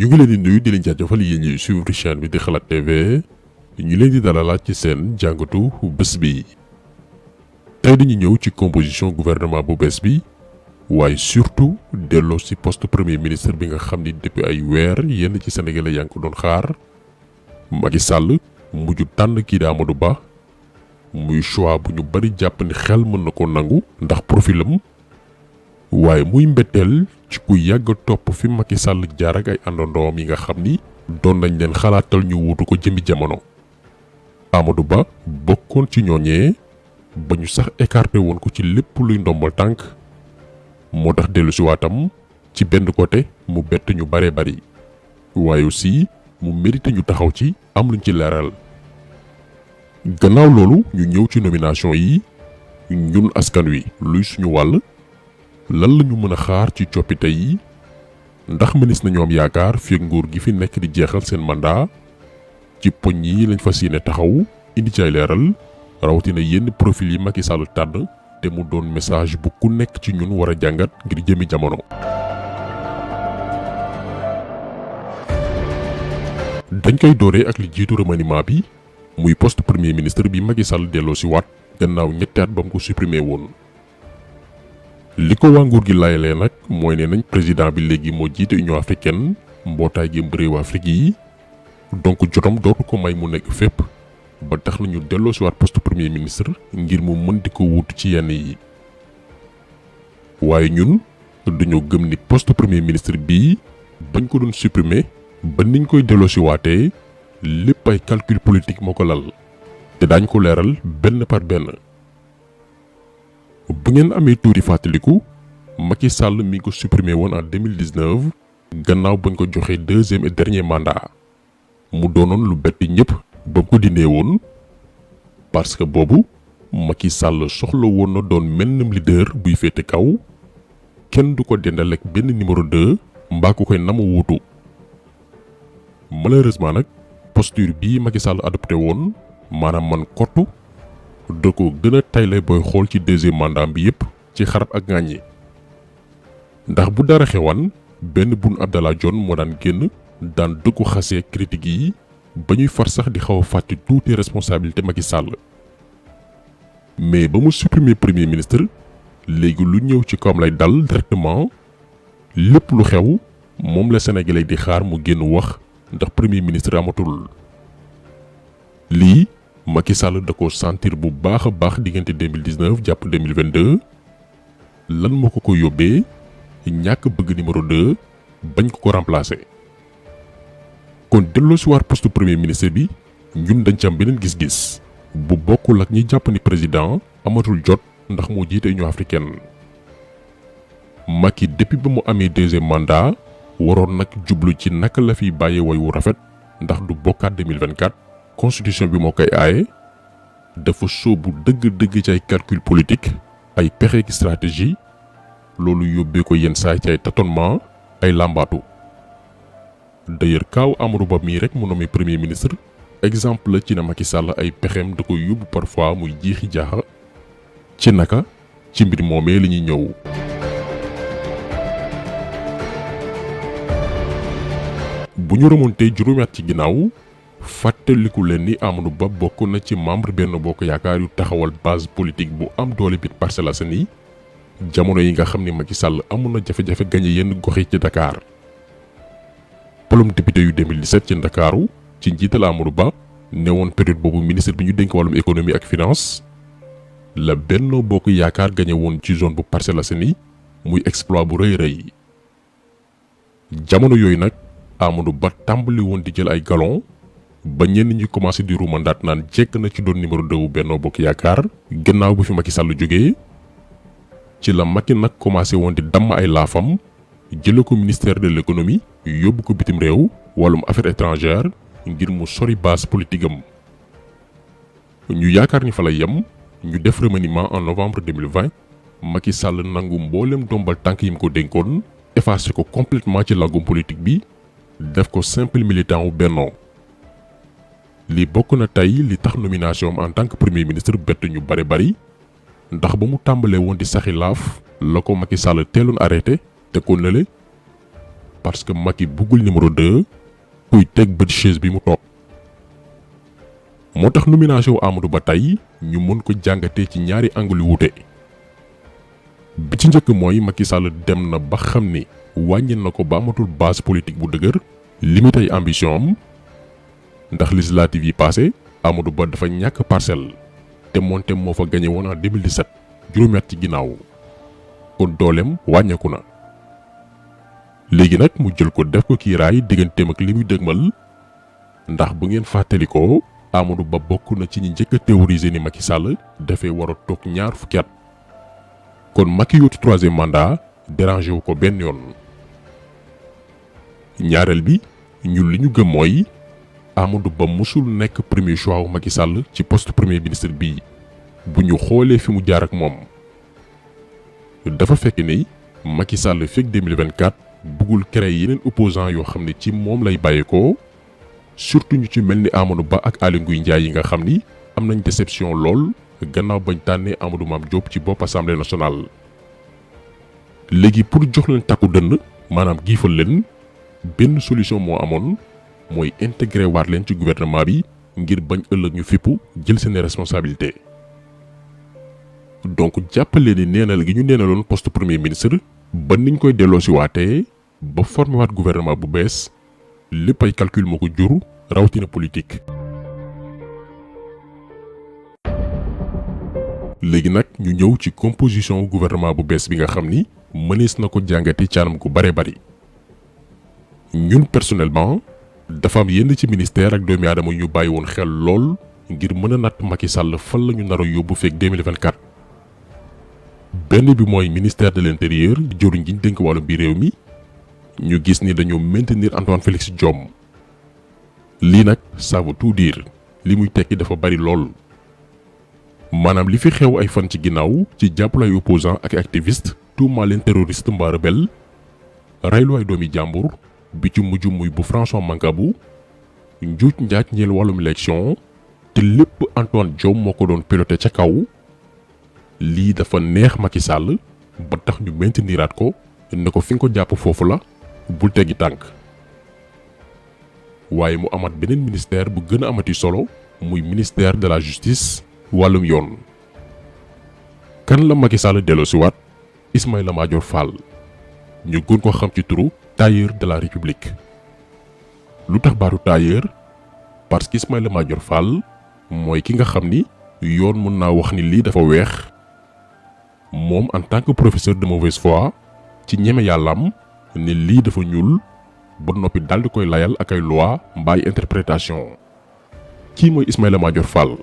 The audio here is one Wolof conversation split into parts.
ñu ngi leen di nuyu di leen jaajëfal yéen ñuy suivre chaîne bi di Xalaat TV ñu leen di dalalaat ci seen jàngatu bés bi. tey dañu ñëw ci composition gouvernement bu bees bi waaye surtout delloo ci poste premier ministre bi nga xam ni depuis ay weer yenn ci sénégalais yaa ngi ko doon xaar. Macky Sall mujj tànn kii di Amadou Ba muy choix bu ñu bari jàpp ni xel mën na ko nangu ndax profilam waaye muy mbetteel ci ku yàgg topp fi Macky Sall jaar ak ay àndandoom yi nga xam ni doon nañ leen xalaatal ñu wuutu ko jëmi jamono. Amadou Ba bokkoon ci ñooñee ba ñu sax écarté woon ko ci lépp luy ndombal tànk moo tax dellu si waatam ci benn côté mu bett ñu bare bari waaye aussi mu mérité ñu taxaw ci am luñ ci leeral. gannaaw loolu ñu ñëw ci nomination yi ñun askan wi luy suñu wàll lan la ñu mën a xaar ci coppite yi ndax mënees na ñoom yaakaar fi nguur gi fi nekk di jeexal seen mandat ci poñ yi lañ fas yéene taxaw indi ci ay leeral rawatina yenn profil yi Macky Sall tànn te mu doon message bu ku nekk ci ñun war a jàngat ngir jëmi jamono. dañ koy dooree ak li jiitu remaniement bi muy poste premier ministre bi Macky Sall delloo si waat gannaaw ñetti at ba mu ko supprimé woon. li ko waa nguur gi layalee nag mooy ne nañ président bi léegi moo jiite Union africaine mbootaay gi réewu Afrique yi donc jotam dootu ko may mu nekk fépp ba tax nañu delloo si waat poste premier ministre ngir mu mën di ko wut ci yenn yi. waaye ñun dañoo gëm ni poste premier ministre bii bañ ko doon supprimer ba niñ koy delloo si waatee lépp ay calcul politique moo ko lal te daañ ko leeral benn par benn. bu ngeen amee tuuti fàttaliku Macky Sall mi ngi ko supprimé woon en 2019 gannaaw bañ ko joxee deuxième et dernier mandat mu doonoon lu betti ñëpp ba mu ko dindee woon parce que boobu Macky Sall soxla woon na doon mennum leader buy féete kaw kenn du ko dendal ak benn numéro 2 mbaa ku koy nama wuutu. malheureusement nag posture bii Macky Sall adopté woon maanaam man kottu da ko gën a tayle booy xool ci deuxième mandat bi yépp ci xarab ak ŋàññi ndax bu dara xewan benn Boun Abdallah Dionne moo daan génn daan dëkku xasee critique yi ba ñuy far sax di xaw a fàtte tuuti responsabilité Macky Sall mais ba mu supprimer premier ministre léegi lu ñëw ci kawam lay dal directement lépp lu xew moom la Sénégalais di xaar mu génn wax ndax premier ministre amatul. lii Macky Sall da ko sentir bu baax a baax diggante 2019 jàpp 2022 lan moo ko yóbbee ñàkk bëgg numéro 2 bañ ko remplacer. kon delloo si waat poste premier ministre bi ñun dañ ci am beneen gis-gis bu bokkul ak ñi jàpp ni président amatul jot ndax moo jiite Union africaine. Macky depuis ba mu amee deuxième mandat waroon nag jublu ci naka la fiy bàyyee woy wu rafet ndax du bokkaat 2024. constitution bi moo koy aaye dafa sóobu dëgg-dëgg ci ay calcul politique ay pexe ki stratégie loolu yóbbee ko yenn saay ci ay tâtonnement ay làmbaatu. d'ailleurs kaaw Amadou Ba mii rek mu nommé premier ministre exemple la ci na Macky Sall ay pexeem da koy yóbbu parfois muy jiixi jaaxa ci naka ci mbir moomee la ñuy ñëw. bu ñu remonté juróomi at ci ginnaaw fàttaliku leen ni Amadou Ba bokk na ci membre Benno Bokk Yaakaar yu taxawal base politique bu am doole biir Parcelles Assainies jamono yi nga xam ne Macky Sall amoon na jafe-jafe gañe yenn gox yi ci Dakar. polum député yu 2017 ci Ndakaaru ci njiital Amadou Ba ne woon période boobu ministre bi ñu dénk wàllum économie ak finance la Benno Bokk Yaakaar gañe woon ci zone bu Parcelles Assainies muy exploit bu rëy rëy. jamono yooyu nag Amadou Ba tàmbali woon di jël ay galon ba ñenn ñi commencé di ruumandaat naan jekk na ci doon numéro 2 wu Benno Bokk Yaakaar gannaaw bu fi Macky Sall jógee ci la Macky nag commencé woon di damm ay laafam jële ko ministère de l'économie yóbbu ko bitim réew wàllum affaires étrangères ngir mu sori base politique am. ñu yaakaar ni fa la yem ñu def remaniement en novembre 2020 Macky Sall nangu mboolem dombal tànk yi mu ko dénkoon effacé ko complètement ci làggum politique bi def ko simple militant wu Benno. li bokk na tey li tax nomination en tant que premier ministre bett ñu bari ndax ba mu tàmbalee woon di saxi laaf la ko Macky Sall teeloon arrêté te ko nële parce que Macky buggul numéro 2 kuy teg bët chaise bi mu toog. moo tax nomination Amadou Ba tey ñu mën ko jàngatee ci ñaari angle yu wuute. bi ci njëkk mooy Macky Sall dem na ba xam ni wàññi na ko ba amatul base politique bu dëgër limité ay ambition am ndax législative yi passé Amadou Ba dafa ñàkk parcelle te moonte moo fa gagné woon en 2017 juróomi at ci ginnaaw kon dooleem wàññeeku na. léegi nag mu jël ko def ko kiiraay digganteem ak li muy dëgmal ndax bu ngeen fàttalikoo Amadou Ba bokk na ci ñi njëkk a théoriser ni Macky Sall dafay war a toog ñaar fukki at kon Macky yóotu 3e mandat dérangé wu ko benn yoon. ñaareel bi ñun li ñu gëm mooy Amadou Ba musul nekk premier choix wu Macky Sall ci poste premier ministre bii bu ñu xoolee fi mu jaar ak moom. dafa fekk ni Macky Sall fekk 2024 bëggul créer yeneen opposants yoo xam ne ci moom lay bàyyeekoo surtout ñu ci mel ni Amadou Ba ak Aly Ngouille Ndiaye yi nga xam ni am nañ déception lool gannaaw bañ tànnee Amadou Mame Diop ci bopp assemblée nationale. léegi pour jox leen takku dënn maanaam giifal leen benn solution moo amoon mooy intégré waat leen ci gouvernement bi ngir bañ ëllëg ñu fippu jël seen responsabilité. donc jàppale ni neenal gi ñu neenaloon poste premier ministre ba niñ koy delloo si waatee ba formé waat gouvernement bu bees lépp ay calcul moo ko jur rawatina politique. léegi nag ñu ñëw ci composition gouvernement bu bees bi nga xam ni mënees na ko jàngati ci anam gu bare bari. ñun personnellement dafa am yenn ci ministère ak doomi aadama ñu bàyyi woon xel lool ngir mën a natt Macky Sall fan la ñu nar a yóbbu fekk 2024. benn bi mooy ministère de l'intérieur jëruñ gi ñu dénk wàllum bi réew mi ñu gis ni dañoo maintenir Antoine Félix Diome. lii nag ça veut tout dire li muy tekki dafa bari lool. maanaam li fi xew ay fan ci ginnaaw ci jàppale ay opposant ak activiste tuumaa leen terroriste mbaa rebelle raylu ay doomi jàmbur bi ci mujj muy bu François Mancabou njuuj njaaj ñeel wàllum élection te lépp Antoine Diome moo ko doon piloté ca kaw. lii dafa neex Macky Sall ba tax ñu mainteniraat ko ne ko fi nga ko jàpp foofu la bul teggi tànk. waaye mu amaat beneen ministère bu gën a amati solo muy ministère de la justice wàllum yoon. kan la Macky Sall delloosiwaat Ismaïla Madior Fall ñu gën ko xam ci turu tailleur de la république. lu tax baatu tailleur parce que Ismaïla Madior Fall mooy ki nga xam ni yoon mën naa wax ni lii dafa weex moom en tant que professeur de mauvaise foi ci ñeme yàllam ne lii dafa ñuul ba noppi daldi koy layal ak ay loi mbaay interprétation. kii mooy Ismaïla Madior Fall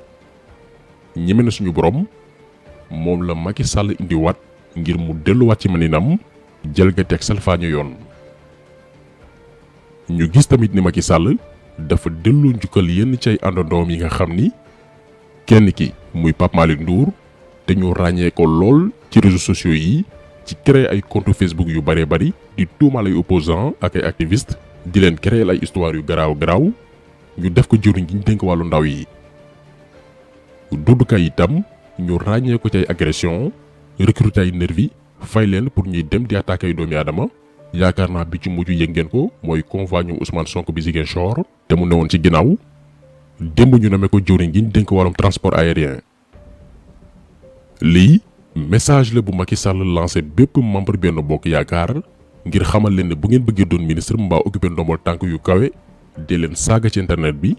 ñeme na suñu borom moom la Macky Sall indiwaat ngir mu delluwaat ci maninam jalgati ak salfaañu yoon. ñu gis tamit ni Macky Sall dafa delloo njukkal yenn ci ay àndandoom yi nga xam ni kenn ki muy Pape Malick Ndour te ñu ràññee ko lool ci réseaux sociaux yi ci créer ay compte Facebook yu bare bari di tuumal ay opposants ak ay activistes di leen créer ay histoire yu garaaw ñu def ko jëriñ gi ñu dénk wàllu ndaw yi. Doudou Ka itam ñu ràññee ko ci ay agression recruter ay nervi fay leen pour ñuy dem di attaquer ay doomi aadama. yaakaar naa bi ci mujj yëg ngeen ko mooy convoi ñu Ousmane Sonko bi Ziguinchor te mu newoon ci ginnaaw démb ñu name ko jëwriñ gi ñu dénk wàllum transport aérien. lii message la bu Macky Sall lancé bépp membre Benno Bokk Yaakaar ngir xamal leen ne bu ngeen bëggee doon ministre mbaa occupé ndombol tànk yu kawe dee leen saaga ci internet bi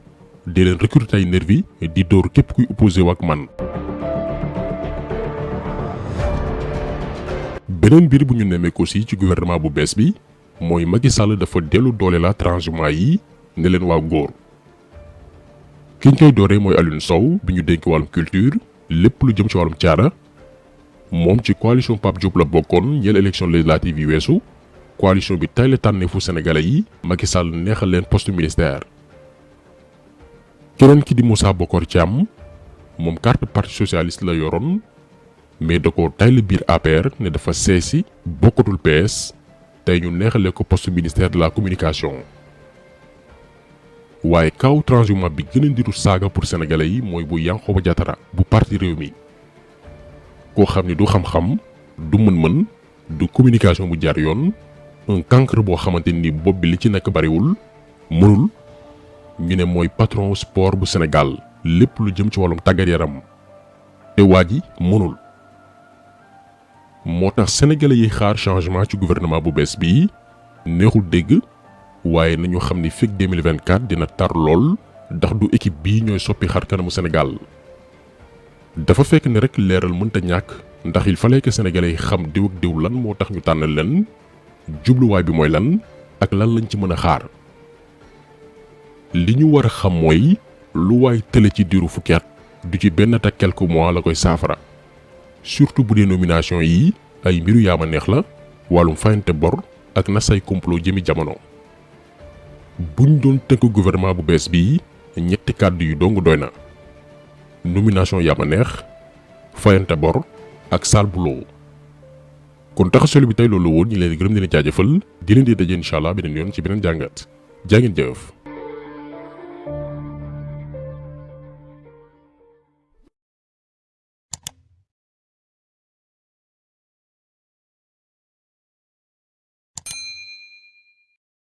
dee leen recruter ay nervi di dóor képp kuy opposé wu ak man. beneen mbir bu ñu nemmeeku aussi ci gouvernement bu bees bi mooy Macky Sall dafa dellu doole la transhumance yi ne leen waa góor. ki ñu koy dooree mooy Alioune Sow bi ñu dénk wàllum culture lépp lu jëm ci wàllum caada moom ci coalition Pape Diop la bokkoon ñeel élection législative yi weesu coalition bi tay la tànneefu sénégalais yi Macky Sall neexal leen poste ministère. keneen ki di Moussa Bokor Thiam moom carte parti socialiste la yoroon mais da ko tay la biir APR ne dafa seesi bokkatul PS tey ñu neexalee ko poste ministère de la communication. waaye kaw transhumant bi gën a ndiru saaga pour sénégalais yi mooy bu Yankhoba Diattara bu parti Rewmi koo xam ni du xam-xam du mën-mën du communication bu jaar yoon un cancre boo xamante ni bopp bi li ci nekk bariwul mënul ñu ne mooy patron sport bu Sénégal lépp lu jëm ci wàllum tàggat yaram te waa ji mënul. moo tax sénégalais yi xaar changement ci gouvernement bu bees bii neexul dégg waaye nañu xam ni fekk 2024 dina tar lool ndax du équipe bii ñooy soppi xar kanamu Sénégal. dafa fekk ne rek leeral mënta ñàkk ndax il fallait que sénégalais yi xam diw ak diw lan moo tax ñu tànn leen jubluwaay bi mooy lan ak lan lañ ci mën a xaar. li ñu war a xam mooy lu waay tële ci diiru fukki at du ci benn at ak quelques mois la koy saafara surtout bu dee nomination yi ay mbiru yaama neex la wàllum fayante bor ak na say complot jëmi jamono. buñ doon tënk gouvernement bu bees bii ñetti kàddu yu dong doy na nomination yaama neex fayante bor ak sale boulot. kon taxasolu bi tey loolu woon ñu leen di gërëm di leen jaajëfal di leen di daje incha allah beneen yoon ci beneen jàngat jaa ngeen jëf.